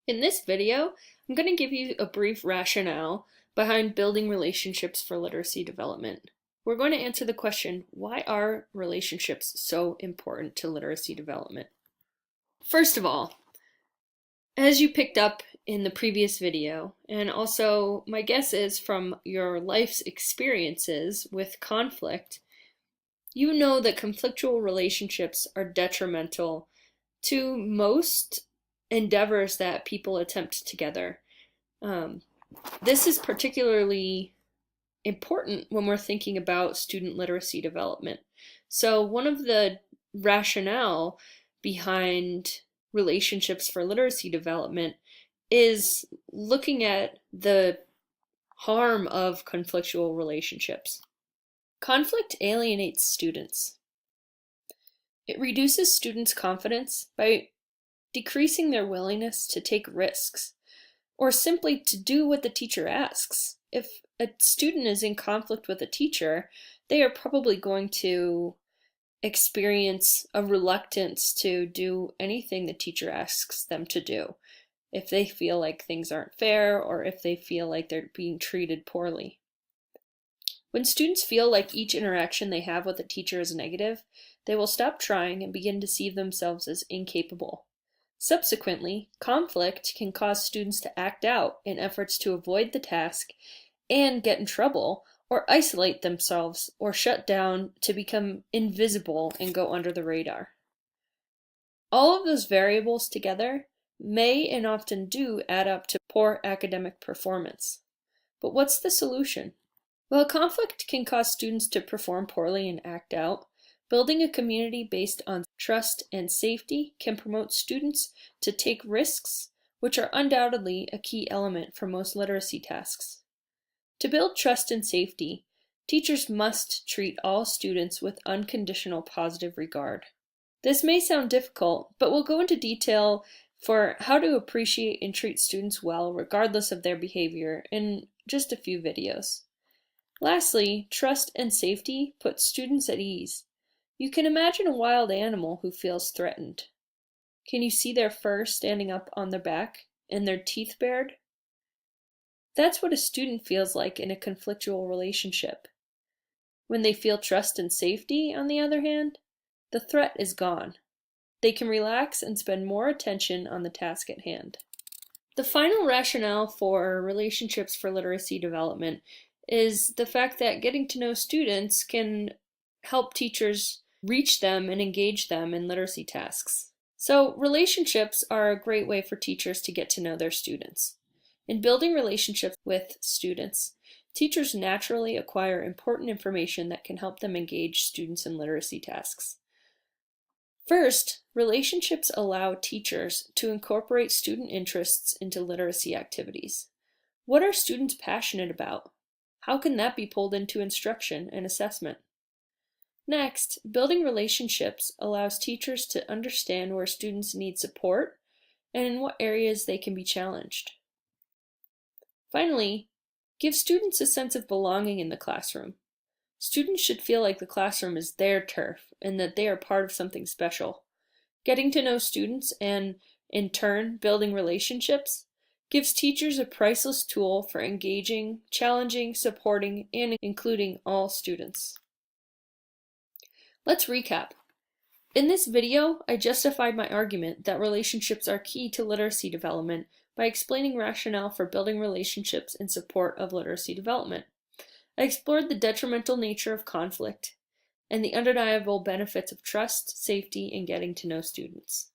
In this video, I'm going to give you a brief rationale behind building relationships for literacy development. We're going to answer the question, why are relationships so important to literacy development? First of all, as you picked up in the previous video, and also my guess is from your life's experiences with conflict, you know that conflictual relationships are detrimental to most endeavors that people attempt together. This is particularly important when we're thinking about student literacy development. So one of the rationale behind relationships for literacy development is looking at the harm of conflictual relationships. Conflict alienates students. It reduces students' confidence by decreasing their willingness to take risks, or simply to do what the teacher asks. If a student is in conflict with a teacher, they are probably going to experience a reluctance to do anything the teacher asks them to do, if they feel like things aren't fair or if they feel like they're being treated poorly. When students feel like each interaction they have with a teacher is negative, they will stop trying and begin to see themselves as incapable. Subsequently, conflict can cause students to act out in efforts to avoid the task and get in trouble, or isolate themselves or shut down to become invisible and go under the radar. All of those variables together may and often do add up to poor academic performance. But what's the solution? While conflict can cause students to perform poorly and act out, building a community based on trust and safety can promote students to take risks, which are undoubtedly a key element for most literacy tasks. To build trust and safety, teachers must treat all students with unconditional positive regard. This may sound difficult, but we'll go into detail for how to appreciate and treat students well regardless of their behavior in just a few videos. Lastly, trust and safety put students at ease. You can imagine a wild animal who feels threatened. Can you see their fur standing up on their back and their teeth bared? That's what a student feels like in a conflictual relationship. When they feel trust and safety, on the other hand, the threat is gone. They can relax and spend more attention on the task at hand. The final rationale for relationships for literacy development is the fact that getting to know students can help teachers reach them and engage them in literacy tasks. So relationships are a great way for teachers to get to know their students. In building relationships with students, teachers naturally acquire important information that can help them engage students in literacy tasks. First, relationships allow teachers to incorporate student interests into literacy activities. What are students passionate about? How can that be pulled into instruction and assessment? Next, building relationships allows teachers to understand where students need support and in what areas they can be challenged. Finally, give students a sense of belonging in the classroom. Students should feel like the classroom is their turf and that they are part of something special. Getting to know students and, in turn, building relationships gives teachers a priceless tool for engaging, challenging, supporting, and including all students. Let's recap. In this video, I justified my argument that relationships are key to literacy development by explaining rationale for building relationships in support of literacy development. I explored the detrimental nature of conflict and the undeniable benefits of trust, safety, and getting to know students.